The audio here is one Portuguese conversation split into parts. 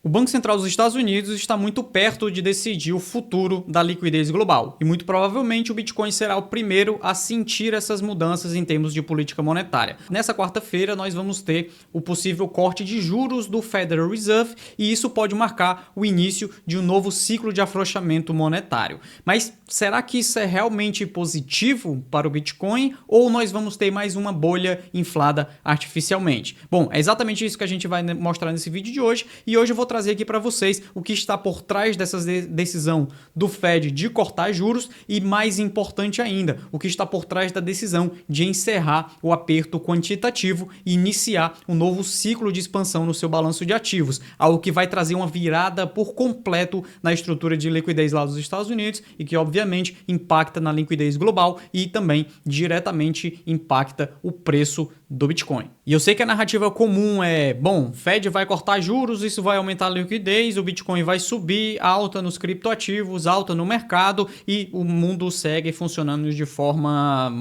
O Banco Central dos Estados Unidos está muito perto de decidir o futuro da liquidez global e muito provavelmente o Bitcoin será o primeiro a sentir essas mudanças em termos de política monetária. Nessa quarta-feira nós vamos ter o possível corte de juros do Federal Reserve e isso pode marcar o início de um novo ciclo de afrouxamento monetário. Mas será que isso é realmente positivo para o Bitcoin ou nós vamos ter mais uma bolha inflada artificialmente? Bom, é exatamente isso que a gente vai mostrar nesse vídeo de hoje e hoje eu vou trazer aqui para vocês o que está por trás dessa decisão do Fed de cortar juros e, mais importante ainda, o que está por trás da decisão de encerrar o aperto quantitativo e iniciar um novo ciclo de expansão no seu balanço de ativos, algo que vai trazer uma virada por completo na estrutura de liquidez lá dos Estados Unidos e que obviamente impacta na liquidez global e também diretamente impacta o preço do Bitcoin. E eu sei que a narrativa comum é, bom, Fed vai cortar juros, isso vai aumentar a liquidez, o Bitcoin vai subir, alta nos criptoativos, alta no mercado e o mundo segue funcionando de forma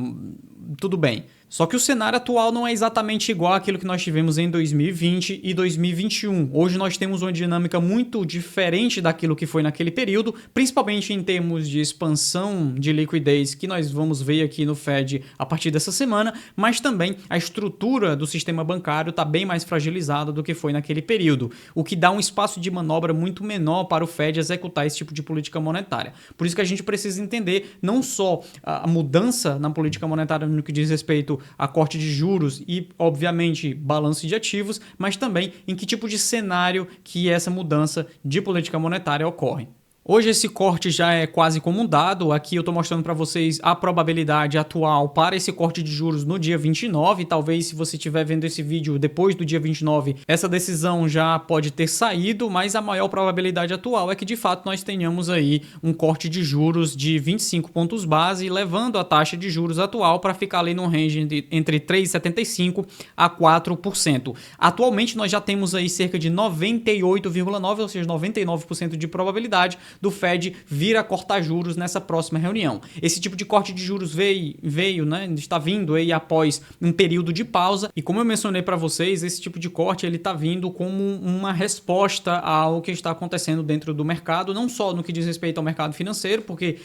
tudo bem. Só que o cenário atual não é exatamente igual àquilo que nós tivemos em 2020 e 2021. Hoje nós temos uma dinâmica muito diferente daquilo que foi naquele período, principalmente em termos de expansão de liquidez que nós vamos ver aqui no Fed a partir dessa semana, mas também a estrutura do sistema bancário está bem mais fragilizada do que foi naquele período, o que dá um espaço de manobra muito menor para o Fed executar esse tipo de política monetária. Por isso que a gente precisa entender não só a mudança na política monetária no que diz respeito a corte de juros e, obviamente, balanço de ativos, mas também em que tipo de cenário que essa mudança de política monetária ocorre. Hoje esse corte já é quase como um dado, aqui eu estou mostrando para vocês a probabilidade atual para esse corte de juros no dia 29, talvez se você estiver vendo esse vídeo depois do dia 29, essa decisão já pode ter saído, mas a maior probabilidade atual é que de fato nós tenhamos aí um corte de juros de 25 pontos base, levando a taxa de juros atual para ficar ali no range entre 3,75% a 4%. Atualmente nós já temos aí cerca de 98,9%, ou seja, 99% de probabilidade do Fed vir a cortar juros nessa próxima reunião. Esse tipo de corte de juros veio, né, está vindo aí após um período de pausa e como eu mencionei para vocês, esse tipo de corte ele está vindo como uma resposta ao que está acontecendo dentro do mercado, não só no que diz respeito ao mercado financeiro, porque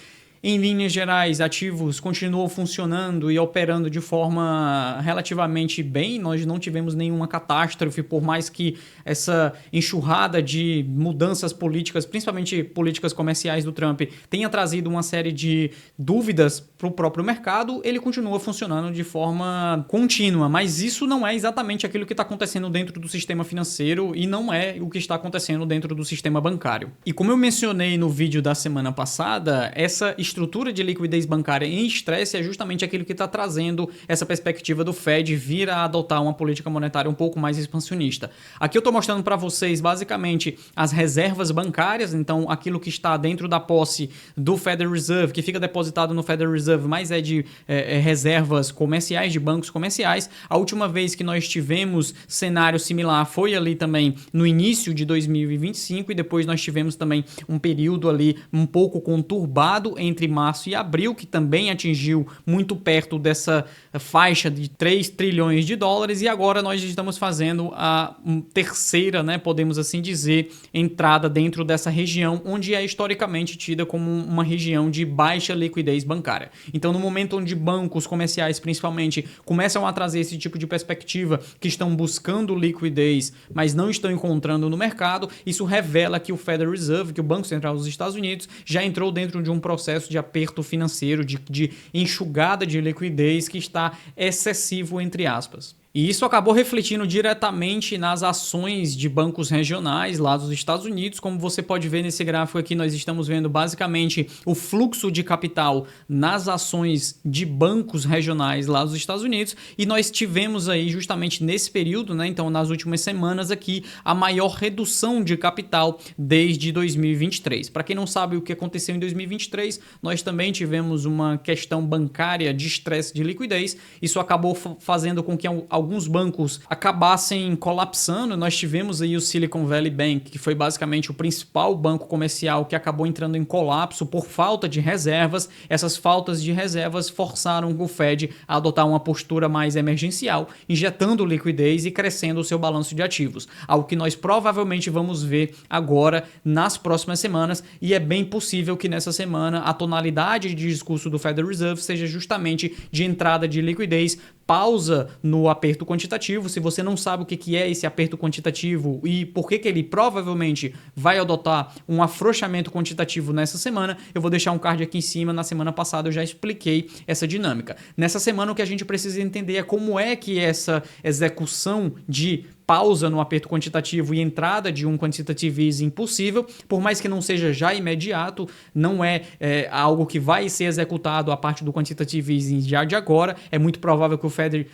em linhas gerais, ativos continuam funcionando e operando de forma relativamente bem. Nós não tivemos nenhuma catástrofe, por mais que essa enxurrada de mudanças políticas, principalmente políticas comerciais do Trump, tenha trazido uma série de dúvidas para o próprio mercado, ele continua funcionando de forma contínua. Mas isso não é exatamente aquilo que está acontecendo dentro do sistema financeiro e não é o que está acontecendo dentro do sistema bancário. E como eu mencionei no vídeo da semana passada, essa estrutura de liquidez bancária em estresse é justamente aquilo que está trazendo essa perspectiva do Fed vir a adotar uma política monetária um pouco mais expansionista. Aqui eu estou mostrando para vocês basicamente as reservas bancárias, então aquilo que está dentro da posse do Federal Reserve, que fica depositado no Federal Reserve, mas é de reservas comerciais, de bancos comerciais. A última vez que nós tivemos cenário similar foi ali também no início de 2025 e depois nós tivemos também um período ali um pouco conturbado entre março e abril, que também atingiu muito perto dessa faixa de 3 trilhões de dólares e agora nós estamos fazendo a terceira, né, podemos assim dizer, entrada dentro dessa região, onde é historicamente tida como uma região de baixa liquidez bancária. Então, no momento onde bancos comerciais, principalmente, começam a trazer esse tipo de perspectiva, que estão buscando liquidez, mas não estão encontrando no mercado, isso revela que o Federal Reserve, que o Banco Central dos Estados Unidos, já entrou dentro de um processo de aperto financeiro, de enxugada de liquidez que está excessivo, entre aspas. E isso acabou refletindo diretamente nas ações de bancos regionais lá dos Estados Unidos. Como você pode ver nesse gráfico aqui, nós estamos vendo basicamente o fluxo de capital nas ações de bancos regionais lá dos Estados Unidos. E nós tivemos aí justamente nesse período, né, então nas últimas semanas aqui, a maior redução de capital desde 2023. Para quem não sabe o que aconteceu em 2023, nós também tivemos uma questão bancária de estresse de liquidez. Isso acabou fazendo com que alguns bancos acabassem colapsando. Nós tivemos aí o Silicon Valley Bank, que foi basicamente o principal banco comercial que acabou entrando em colapso por falta de reservas. Essas faltas de reservas forçaram o Fed a adotar uma postura mais emergencial, injetando liquidez e crescendo o seu balanço de ativos, algo que nós provavelmente vamos ver agora nas próximas semanas, e é bem possível que nessa semana a tonalidade de discurso do Federal Reserve seja justamente de entrada de liquidez, pausa no aperto quantitativo. Se você não sabe o que é esse aperto quantitativo e por que ele provavelmente vai adotar um afrouxamento quantitativo nessa semana, eu vou deixar um card aqui em cima. Na semana passada eu já expliquei essa dinâmica. Nessa semana o que a gente precisa entender é como é que essa execução de pausa no aperto quantitativo e entrada de um quantitative easing possível, por mais que não seja já imediato, não é algo que vai ser executado a parte do quantitative easing já de agora. É muito provável que o Fed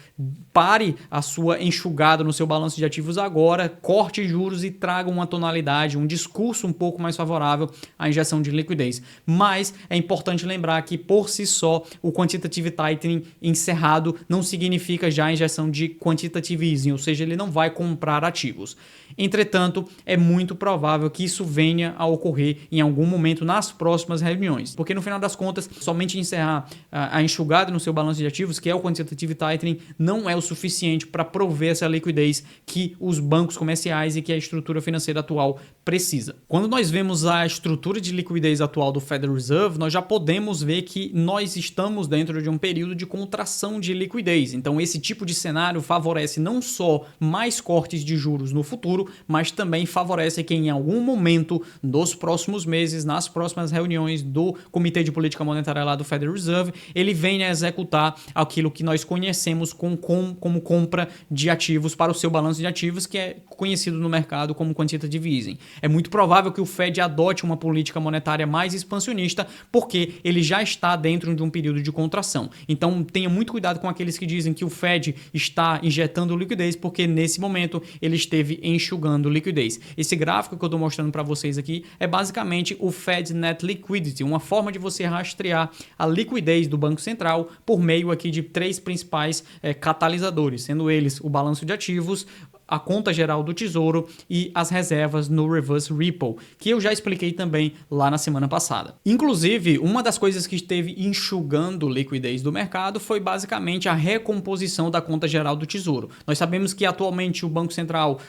pare a sua enxugada no seu balanço de ativos agora, corte juros e traga uma tonalidade, um discurso um pouco mais favorável à injeção de liquidez. Mas é importante lembrar que por si só o quantitative tightening encerrado não significa já a injeção de quantitative easing, ou seja, ele não vai comprar ativos. Entretanto, é muito provável que isso venha a ocorrer em algum momento nas próximas reuniões, porque no final das contas, somente encerrar a enxugada no seu balanço de ativos, que é o quantitative tightening, não é o suficiente para prover essa liquidez que os bancos comerciais e que a estrutura financeira atual precisa. Quando nós vemos a estrutura de liquidez atual do Federal Reserve, nós já podemos ver que nós estamos dentro de um período de contração de liquidez. Então, esse tipo de cenário favorece não só mais cortes de juros no futuro, mas também favorece que em algum momento nos próximos meses, nas próximas reuniões do Comitê de Política Monetária lá do Federal Reserve, ele venha a executar aquilo que nós conhecemos como compra de ativos para o seu balanço de ativos, que é conhecido no mercado como quantitative easing. É muito provável que o Fed adote uma política monetária mais expansionista, porque ele já está dentro de um período de contração. Então tenha muito cuidado com aqueles que dizem que o Fed está injetando liquidez, porque nesse momento ele esteve enxugando liquidez. Esse gráfico que eu estou mostrando para vocês aqui é basicamente o Fed Net Liquidity, uma forma de você rastrear a liquidez do Banco Central por meio aqui de três principais catalisadores, sendo eles o balanço de ativos, a conta geral do Tesouro e as reservas no Reverse Repo, que eu já expliquei também lá na semana passada. Inclusive, uma das coisas que esteve enxugando liquidez do mercado foi basicamente a recomposição da conta geral do Tesouro. Nós sabemos que atualmente o Banco Central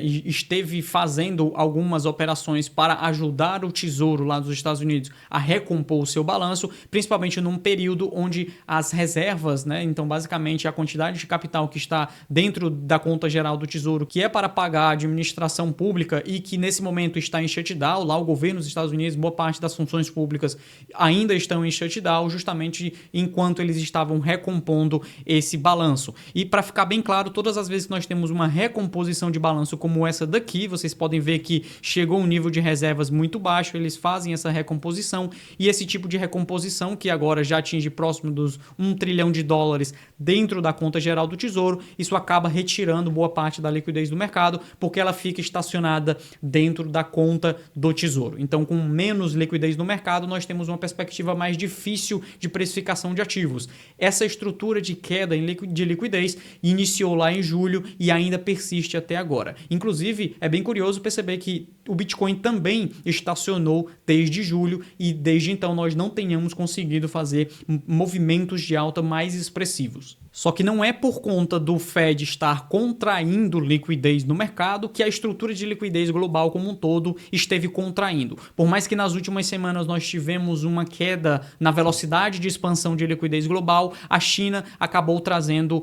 esteve fazendo algumas operações para ajudar o Tesouro lá dos Estados Unidos a recompor o seu balanço, principalmente num período onde as reservas, então basicamente a quantidade de capital que está dentro da conta geral do Tesouro, que é para pagar a administração pública e que nesse momento está em shutdown, lá o governo dos Estados Unidos, boa parte das funções públicas ainda estão em shutdown, justamente enquanto eles estavam recompondo esse balanço. E para ficar bem claro, todas as vezes que nós temos uma recomposição de balanço como essa daqui, vocês podem ver que chegou um nível de reservas muito baixo, eles fazem essa recomposição, e esse tipo de recomposição, que agora já atinge próximo dos $1 trilhão dentro da conta geral do Tesouro, isso acaba retirando boa parte da liquidez do mercado, porque ela fica estacionada dentro da conta do Tesouro. Então, com menos liquidez no mercado, nós temos uma perspectiva mais difícil de precificação de ativos. Essa estrutura de queda de liquidez iniciou lá em julho e ainda persiste até agora. Inclusive, é bem curioso perceber que o Bitcoin também estacionou desde julho e desde então nós não tenhamos conseguido fazer movimentos de alta mais expressivos. Só que não é por conta do Fed estar contraindo liquidez no mercado que a estrutura de liquidez global como um todo esteve contraindo. Por mais que nas últimas semanas nós tivemos uma queda na velocidade de expansão de liquidez global, a China acabou trazendo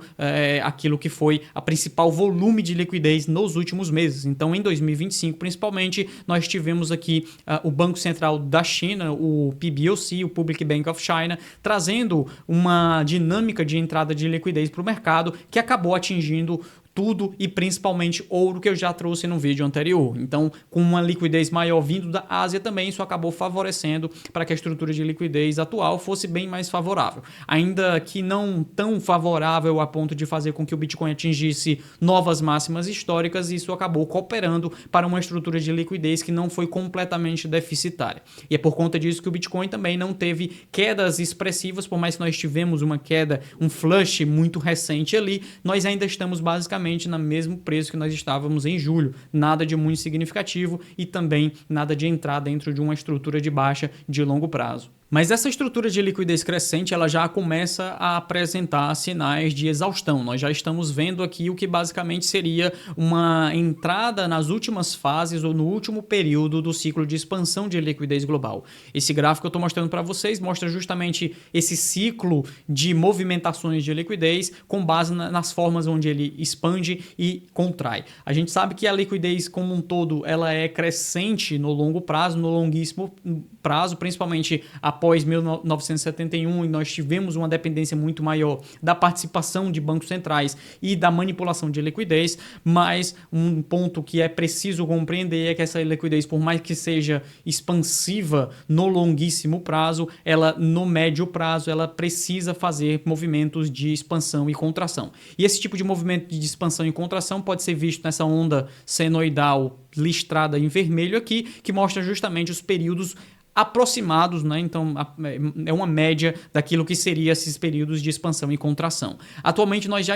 aquilo que foi a principal volume de liquidez nos últimos meses. Então, em 2025, principalmente, nós tivemos aqui o Banco Central da China, o PBOC, o Public Bank of China, trazendo uma dinâmica de entrada de liquidez para o mercado que acabou atingindo tudo e principalmente ouro, que eu já trouxe no vídeo anterior. Então, com uma liquidez maior vindo da Ásia também, isso acabou favorecendo para que a estrutura de liquidez atual fosse bem mais favorável. Ainda que não tão favorável a ponto de fazer com que o Bitcoin atingisse novas máximas históricas, isso acabou cooperando para uma estrutura de liquidez que não foi completamente deficitária. E é por conta disso que o Bitcoin também não teve quedas expressivas, por mais que nós tivemos uma queda, um flush muito recente ali, nós ainda estamos basicamente no mesmo preço que nós estávamos em julho. Nada de muito significativo e também nada de entrar dentro de uma estrutura de baixa de longo prazo. Mas essa estrutura de liquidez crescente, ela já começa a apresentar sinais de exaustão. Nós já estamos vendo aqui o que basicamente seria uma entrada nas últimas fases ou no último período do ciclo de expansão de liquidez global. Esse gráfico que eu estou mostrando para vocês mostra justamente esse ciclo de movimentações de liquidez com base nas formas onde ele expande e contrai. A gente sabe que a liquidez como um todo, ela é crescente no longo prazo, no longuíssimo prazo, principalmente após 1971, e nós tivemos uma dependência muito maior da participação de bancos centrais e da manipulação de liquidez, mas um ponto que é preciso compreender é que essa liquidez, por mais que seja expansiva no longuíssimo prazo, ela no médio prazo, ela precisa fazer movimentos de expansão e contração. E esse tipo de movimento de expansão e contração pode ser visto nessa onda senoidal listrada em vermelho aqui, que mostra justamente os períodos aproximados, né? Então é uma média daquilo que seria esses períodos de expansão e contração. Atualmente nós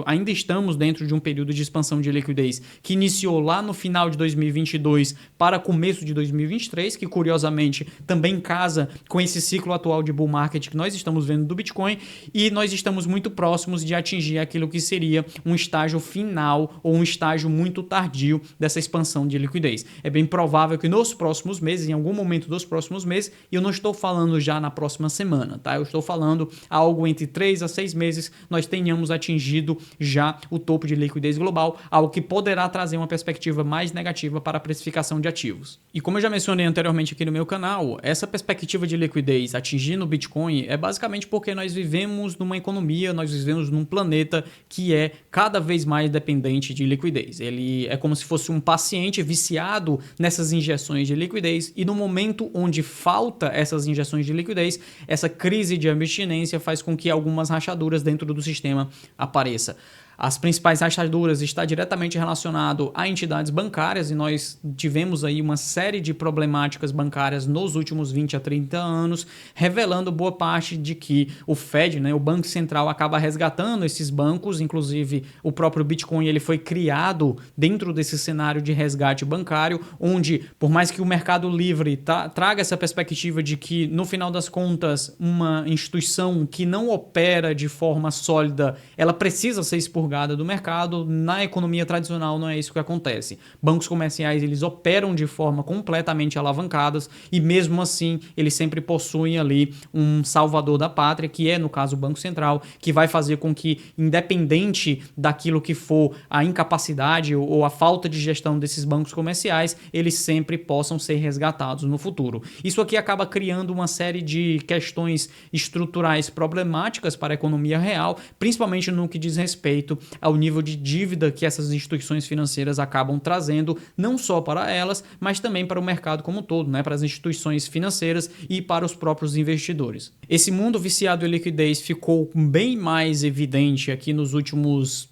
ainda estamos dentro de um período de expansão de liquidez que iniciou lá no final de 2022 para começo de 2023, que curiosamente também casa com esse ciclo atual de bull market que nós estamos vendo do Bitcoin, e nós estamos muito próximos de atingir aquilo que seria um estágio final ou um estágio muito tardio dessa expansão de liquidez. É bem provável que nos próximos meses, em algum momento dos próximos meses, e eu não estou falando já na próxima semana, tá? Eu estou falando algo entre 3 a 6 meses, nós tenhamos atingido já o topo de liquidez global, algo que poderá trazer uma perspectiva mais negativa para a precificação de ativos. E como eu já mencionei anteriormente aqui no meu canal, essa perspectiva de liquidez atingindo o Bitcoin é basicamente porque nós vivemos numa economia, nós vivemos num planeta que é cada vez mais dependente de liquidez. Ele é como se fosse um paciente viciado nessas injeções de liquidez, e no momento onde falta essas injeções de liquidez, essa crise de abstinência faz com que algumas rachaduras dentro do sistema apareçam. As principais rachaduras estão diretamente relacionadas a entidades bancárias, e nós tivemos aí uma série de problemáticas bancárias nos últimos 20 a 30 anos, revelando boa parte de que o Fed, né, o Banco Central, acaba resgatando esses bancos. Inclusive o próprio Bitcoin, ele foi criado dentro desse cenário de resgate bancário, onde por mais que o mercado livre traga essa perspectiva de que no final das contas uma instituição que não opera de forma sólida, ela precisa ser expurgada do mercado, na economia tradicional não é isso que acontece. Bancos comerciais, eles operam de forma completamente alavancadas, e mesmo assim eles sempre possuem ali um salvador da pátria, que é no caso o Banco Central, que vai fazer com que, independente daquilo que for a incapacidade ou a falta de gestão desses bancos comerciais, eles sempre possam ser resgatados no futuro. Isso aqui acaba criando uma série de questões estruturais problemáticas para a economia real, principalmente no que diz respeito ao nível de dívida que essas instituições financeiras acabam trazendo, não só para elas, mas também para o mercado como um todo, né? Para as instituições financeiras e para os próprios investidores. Esse mundo viciado em liquidez ficou bem mais evidente aqui nos últimos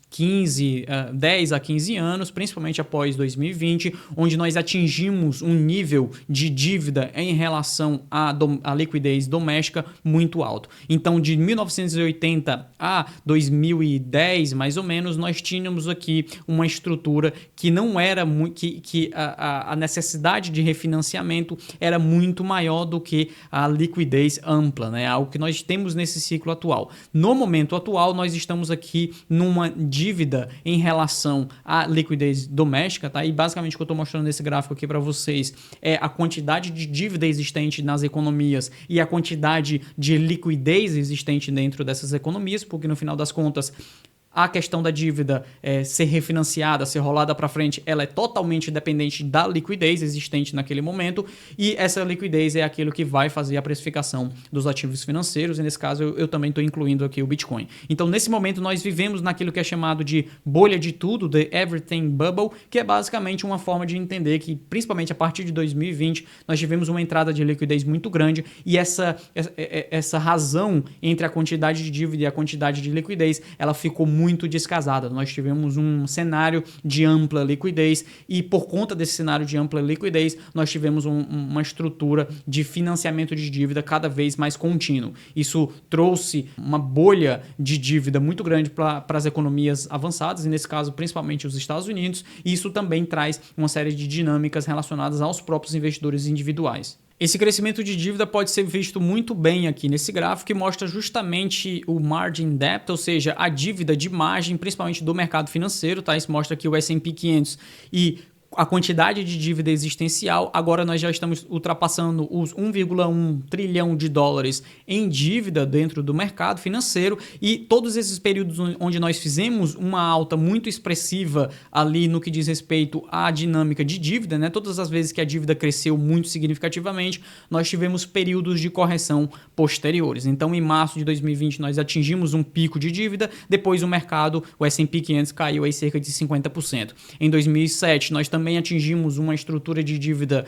10 a 15 anos, principalmente após 2020, onde nós atingimos um nível de dívida em relação à liquidez doméstica muito alto. Então, de 1980 a 2010, mais ou menos, nós tínhamos aqui uma estrutura que não era muito, que a necessidade de refinanciamento era muito maior do que a liquidez ampla, né? Algo que nós temos nesse ciclo atual. No momento atual, nós estamos aqui numa dívida em relação à liquidez doméstica, tá? E basicamente o que eu estou mostrando nesse gráfico aqui para vocês é a quantidade de dívida existente nas economias e a quantidade de liquidez existente dentro dessas economias, porque no final das contas A questão da dívida ser refinanciada, ser rolada para frente, ela é totalmente dependente da liquidez existente naquele momento, e essa liquidez é aquilo que vai fazer a precificação dos ativos financeiros, e nesse caso eu também estou incluindo aqui o Bitcoin. Então, nesse momento, nós vivemos naquilo que é chamado de bolha de tudo, the everything bubble, que é basicamente uma forma de entender que, principalmente a partir de 2020, nós tivemos uma entrada de liquidez muito grande, e essa razão entre a quantidade de dívida e a quantidade de liquidez, ela ficou muito descasada. Nós tivemos um cenário de ampla liquidez e, por conta desse cenário de ampla liquidez, nós tivemos uma estrutura de financiamento de dívida cada vez mais contínuo. Isso trouxe uma bolha de dívida muito grande para as economias avançadas, e nesse caso principalmente os Estados Unidos, e isso também traz uma série de dinâmicas relacionadas aos próprios investidores individuais. Esse crescimento de dívida pode ser visto muito bem aqui nesse gráfico, que mostra justamente o margin debt, ou seja, a dívida de margem, principalmente do mercado financeiro, tá? Isso mostra aqui o S&P 500 e a quantidade de dívida existencial. Agora nós já estamos ultrapassando os 1,1 trilhão de dólares em dívida dentro do mercado financeiro, e todos esses períodos onde nós fizemos uma alta muito expressiva ali no que diz respeito à dinâmica de dívida, né? Todas as vezes que a dívida cresceu muito significativamente, nós tivemos períodos de correção posteriores. Então, em março de 2020, nós atingimos um pico de dívida, depois o mercado, o S&P 500 caiu aí cerca de 50%. Em 2007, nós também atingimos uma estrutura de dívida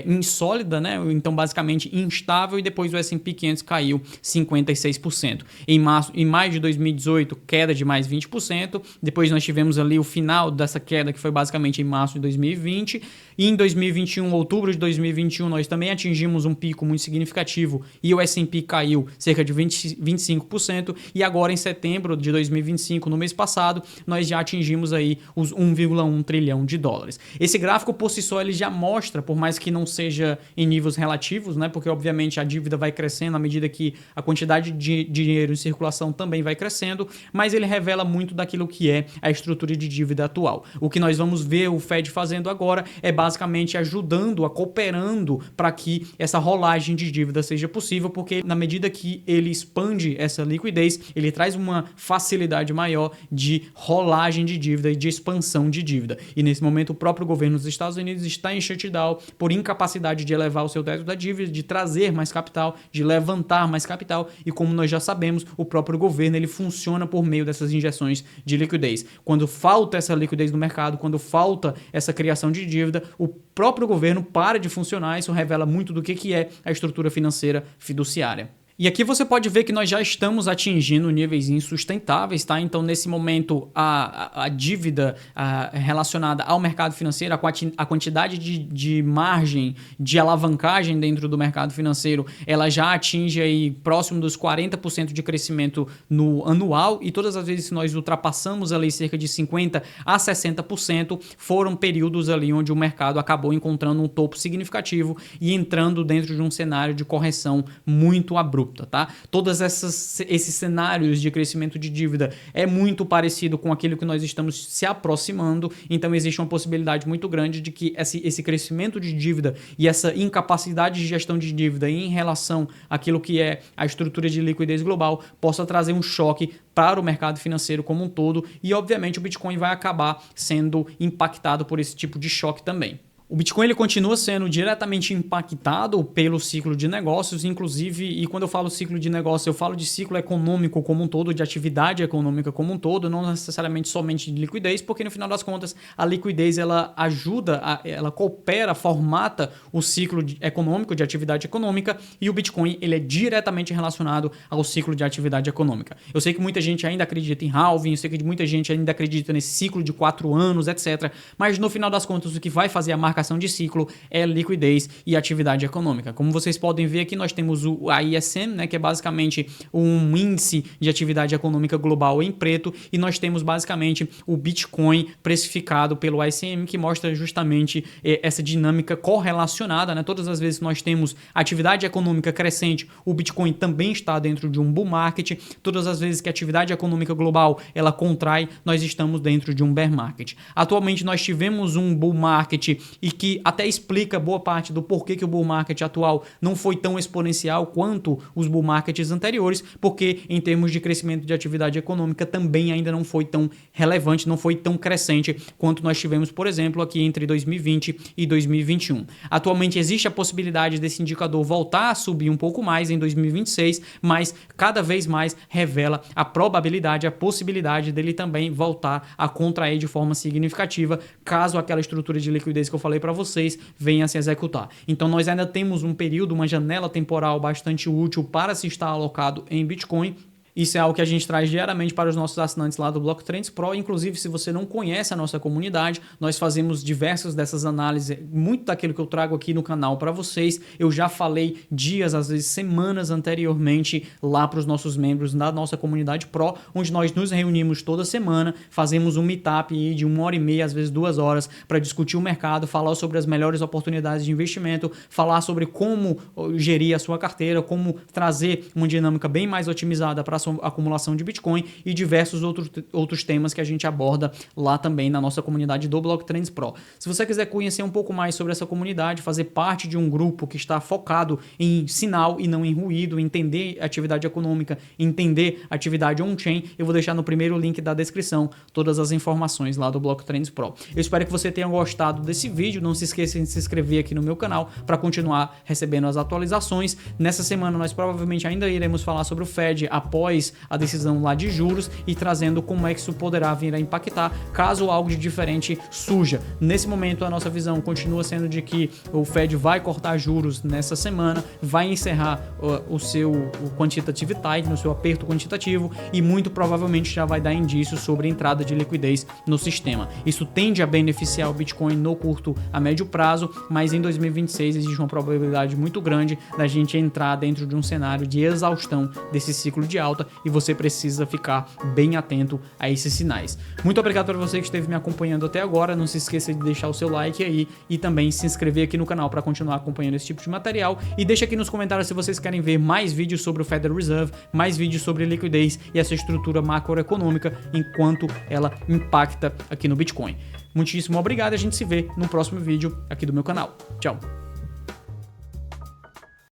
insólida, né? Então basicamente instável, e depois o S&P 500 caiu 56%. Em maio de 2018, queda de mais 20%, depois nós tivemos ali o final dessa queda, que foi basicamente em março de 2020, e em 2021, outubro de 2021, nós também atingimos um pico muito significativo, e o S&P caiu cerca de 25%, e agora em setembro de 2025, no mês passado, nós já atingimos aí os 1,1 trilhão de dólares. Esse gráfico por si só ele já mostra, por mais que não seja em níveis relativos, né, porque obviamente a dívida vai crescendo à medida que a quantidade de dinheiro em circulação também vai crescendo, mas ele revela muito daquilo que é a estrutura de dívida atual. O que nós vamos ver o Fed fazendo agora é basicamente ajudando, cooperando para que essa rolagem de dívida seja possível, porque na medida que ele expande essa liquidez, ele traz uma facilidade maior de rolagem de dívida e de expansão de dívida. E nesse momento o próprio governo dos Estados Unidos está em shutdown por incapacidade de elevar o seu teto da dívida, de trazer mais capital, de levantar mais capital, e como nós já sabemos, o próprio governo ele funciona por meio dessas injeções de liquidez. Quando falta essa liquidez no mercado, quando falta essa criação de dívida, o próprio governo para de funcionar. Isso revela muito do que é a estrutura financeira fiduciária. E aqui você pode ver que nós já estamos atingindo níveis insustentáveis, tá? Então, nesse momento, a dívida relacionada ao mercado financeiro, a quantidade de margem, de alavancagem dentro do mercado financeiro, ela já atinge aí próximo dos 40% de crescimento no anual, e todas as vezes que nós ultrapassamos ali cerca de 50% a 60%, foram períodos ali onde o mercado acabou encontrando um topo significativo e entrando dentro de um cenário de correção muito abrupto. Tá? Todos esses cenários de crescimento de dívida é muito parecido com aquilo que nós estamos se aproximando, então existe uma possibilidade muito grande de que esse crescimento de dívida e essa incapacidade de gestão de dívida em relação àquilo que é a estrutura de liquidez global possa trazer um choque para o mercado financeiro como um todo, e obviamente o Bitcoin vai acabar sendo impactado por esse tipo de choque também. O Bitcoin ele continua sendo diretamente impactado pelo ciclo de negócios, inclusive, e quando eu falo ciclo de negócio, eu falo de ciclo econômico como um todo, de atividade econômica como um todo, não necessariamente somente de liquidez, porque no final das contas a liquidez ela ajuda, ela coopera, formata o ciclo econômico, de atividade econômica, e o Bitcoin ele é diretamente relacionado ao ciclo de atividade econômica. Eu sei que muita gente ainda acredita em halving, eu sei que muita gente ainda acredita nesse ciclo de 4 anos, etc. Mas no final das contas o que vai fazer a marcação de ciclo é liquidez e atividade econômica. Como vocês podem ver aqui, nós temos a ISM, né, que é basicamente um índice de atividade econômica global em preto, e nós temos basicamente o Bitcoin precificado pelo ICM, que mostra justamente essa dinâmica correlacionada, né? Todas as vezes que nós temos atividade econômica crescente, o Bitcoin também está dentro de um bull market. Todas as vezes que a atividade econômica global ela contrai, nós estamos dentro de um bear market. Atualmente nós tivemos um bull market e que até explica boa parte do porquê que o bull market atual não foi tão exponencial quanto os bull markets anteriores, porque em termos de crescimento de atividade econômica também ainda não foi tão relevante, não foi tão crescente quanto nós tivemos, por exemplo, aqui entre 2020 e 2021. Atualmente existe a possibilidade desse indicador voltar a subir um pouco mais em 2026, mas cada vez mais revela a probabilidade, a possibilidade dele também voltar a contrair de forma significativa, caso aquela estrutura de liquidez que eu falei para vocês venha a se executar. Então nós ainda temos um período, uma janela temporal bastante útil para se estar alocado em Bitcoin. Isso é algo que a gente traz diariamente para os nossos assinantes lá do Block Trends Pro. Inclusive, se você não conhece a nossa comunidade, nós fazemos diversas dessas análises, muito daquilo que eu trago aqui no canal para vocês. Eu já falei dias, às vezes semanas anteriormente, lá para os nossos membros da nossa comunidade Pro, onde nós nos reunimos toda semana, fazemos um meetup de 1h30, às vezes 2 horas, para discutir o mercado, falar sobre as melhores oportunidades de investimento, falar sobre como gerir a sua carteira, como trazer uma dinâmica bem mais otimizada para a acumulação de Bitcoin e diversos outros temas que a gente aborda lá também na nossa comunidade do Block Trends Pro. Se você quiser conhecer um pouco mais sobre essa comunidade, fazer parte de um grupo que está focado em sinal e não em ruído, entender atividade econômica, entender atividade on-chain, eu vou deixar no primeiro link da descrição todas as informações lá do Block Trends Pro. Eu espero que você tenha gostado desse vídeo, não se esqueça de se inscrever aqui no meu canal para continuar recebendo as atualizações. Nessa semana nós provavelmente ainda iremos falar sobre o Fed após a decisão lá de juros e trazendo como é que isso poderá vir a impactar caso algo de diferente surja. Nesse momento a nossa visão continua sendo de que o Fed vai cortar juros nessa semana, vai encerrar o seu quantitative tightening, no seu aperto quantitativo, e muito provavelmente já vai dar indícios sobre entrada de liquidez no sistema. Isso tende a beneficiar o Bitcoin no curto a médio prazo, mas em 2026 existe uma probabilidade muito grande da gente entrar dentro de um cenário de exaustão desse ciclo de alta, e você precisa ficar bem atento a esses sinais. Muito obrigado para você que esteve me acompanhando até agora. Não se esqueça de deixar o seu like aí e também se inscrever aqui no canal para continuar acompanhando esse tipo de material, e deixa aqui nos comentários se vocês querem ver mais vídeos sobre o Federal Reserve, mais vídeos sobre liquidez e essa estrutura macroeconômica enquanto ela impacta aqui no Bitcoin. Muitíssimo obrigado, a gente se vê no próximo vídeo aqui do meu canal. Tchau!